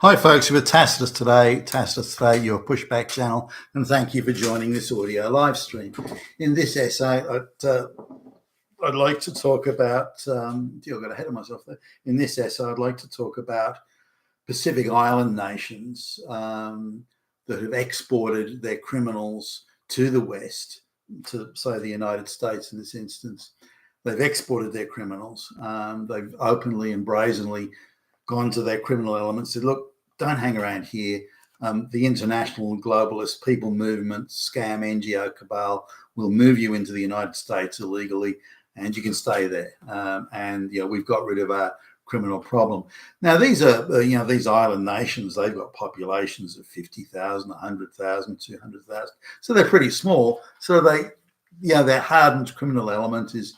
Hi folks, we're Tacitus today, your pushback channel, and thank you for joining this audio live stream. In this essay, I'd like to talk about, I got ahead of myself there. In this essay, I'd like to talk about Pacific Island nations that have exported their criminals to the West, to say the United States in this instance. They've exported their criminals. They've openly and brazenly gone to their criminal elements, said, look, don't hang around here. The international globalist people movement, scam NGO cabal will move you into the United States illegally and you can stay there. We've got rid of our criminal problem. Now, these are, these island nations, they've got populations of 50,000, 100,000, 200,000. So they're pretty small. So their hardened criminal element is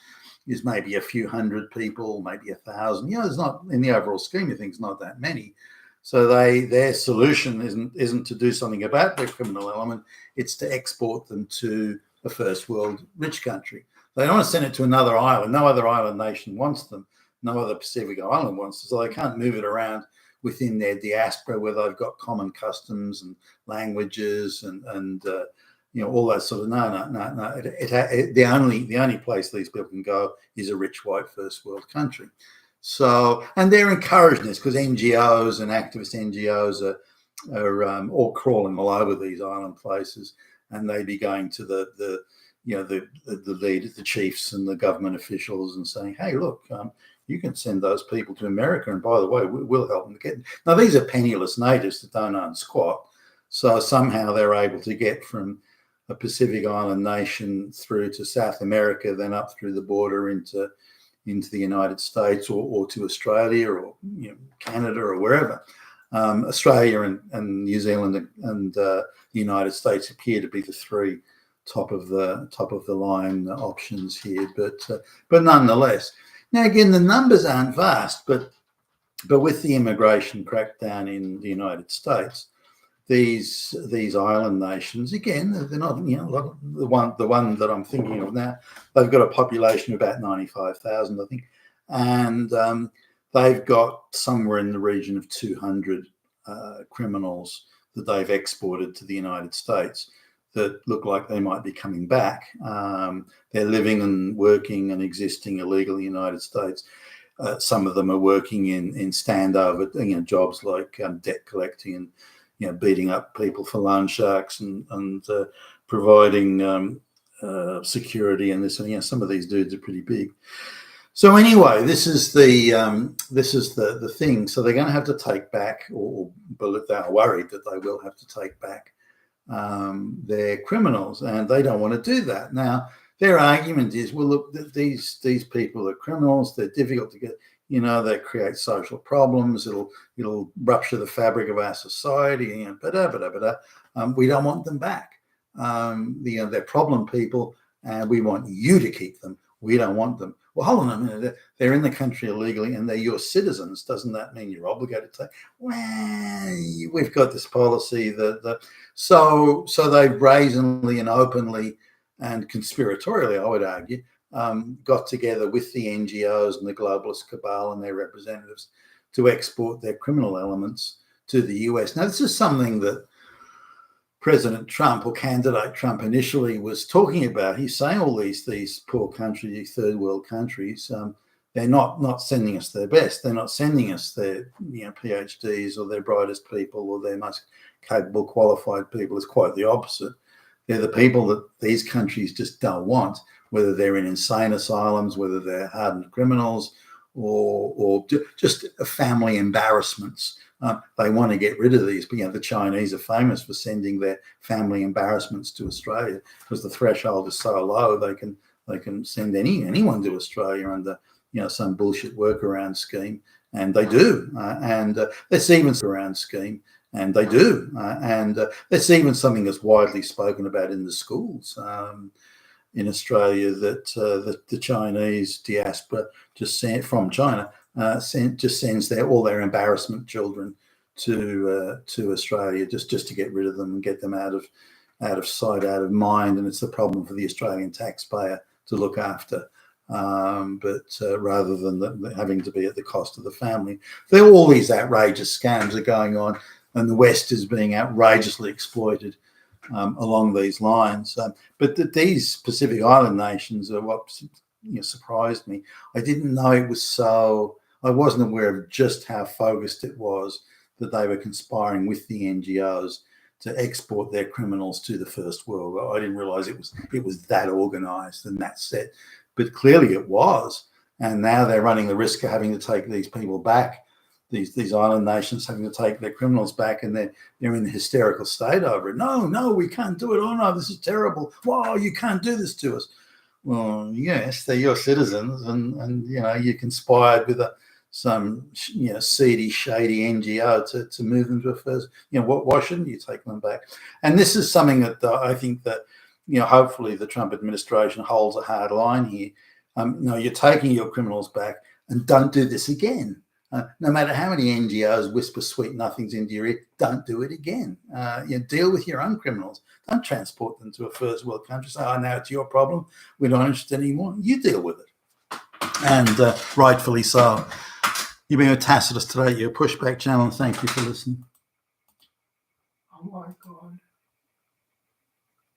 maybe a few hundred people, maybe 1,000. It's not, in the overall scheme of things, not that many. So their solution isn't to do something about their criminal element. It's to export them to a first world rich country. They don't want to send it to another island. No other island nation wants them. No other Pacific island wants them. So they can't move it around within their diaspora where they've got common customs and languages and all that sort of no. The only place these people can go is a rich white first world country. So, and they're encouraging this because NGOs and activist NGOs are all crawling all over these island places, and they be going to the leaders, the chiefs, and the government officials, and saying, "Hey, look, you can send those people to America, and by the way, we'll help them get." Now, these are penniless natives that don't own squat, so somehow they're able to get from a Pacific Island nation through to South America, then up through the border into the United States or to Australia or Canada or wherever. Australia and New Zealand and the United States appear to be the three top of the line options here, but nonetheless. Now again, the numbers aren't vast, but with the immigration crackdown in the United States, these island nations, again, they're not, the one that I'm thinking of now, they've got a population of about 95,000, I think, and they've got somewhere in the region of 200 criminals that they've exported to the United States that look like they might be coming back. They're living and working and existing illegally in the United States. Some of them are working in standover, jobs like debt collecting and beating up people for loan sharks and providing security and this. And some of these dudes are pretty big. So anyway, this is the thing. So they're going to have to take back, or they are worried that they will have to take back their criminals, and they don't want to do that. Now, their argument is, well, look, these people are criminals. They're difficult to get. They create social problems. It'll rupture the fabric of our society. We don't want them back. They're problem people, and we want you to keep them. We don't want them. Well, hold on a minute. They're in the country illegally, and they're your citizens. Doesn't that mean you're obligated to? Well, we've got this policy so they brazenly and openly and conspiratorially, I would argue, got together with the NGOs and the globalist cabal and their representatives to export their criminal elements to the US. Now, this is something that President Trump, or candidate Trump, initially was talking about. He's saying all these poor countries, these third world countries, they're not sending us their best. They're not sending us their PhDs or their brightest people or their most capable, qualified people. It's quite the opposite. They're the people that these countries just don't want, whether they're in insane asylums, whether they're hardened criminals, or just family embarrassments. They want to get rid of these. But the Chinese are famous for sending their family embarrassments to Australia because the threshold is so low. They can send anyone to Australia under some bullshit workaround scheme, and they do. There's even around scheme. And they do. That's even something that's widely spoken about in the schools in Australia, that the Chinese diaspora from China just sends all their embarrassment children to Australia just to get rid of them and get them out of sight, out of mind. And it's the problem for the Australian taxpayer to look after but rather than having to be at the cost of the family. There are all these outrageous scams are going on, and the West is being outrageously exploited along these lines. But these Pacific Island nations are what surprised me. I didn't know it was so. I wasn't aware of just how focused it was that they were conspiring with the NGOs to export their criminals to the first world. I didn't realize it was that organized and that set, but clearly it was. And now they're running the risk of having to take these people back, these island nations having to take their criminals back, and they're in a hysterical state over it. No, we can't do it. Oh no, this is terrible. Wow, you can't do this to us. Well, yes, they're your citizens, and you conspired with some seedy, shady NGO to move them to a first. Why shouldn't you take them back? And this is something that I think that hopefully the Trump administration holds a hard line here. You're taking your criminals back, and don't do this again. No matter how many NGOs whisper sweet nothings into your ear, don't do it again. Deal with your own criminals. Don't transport them to a first world country. Say, oh, now it's your problem. We're not interested anymore. You deal with it. And rightfully so. You've been with Tacitus today, your Pushback channel, and thank you for listening. Oh my God.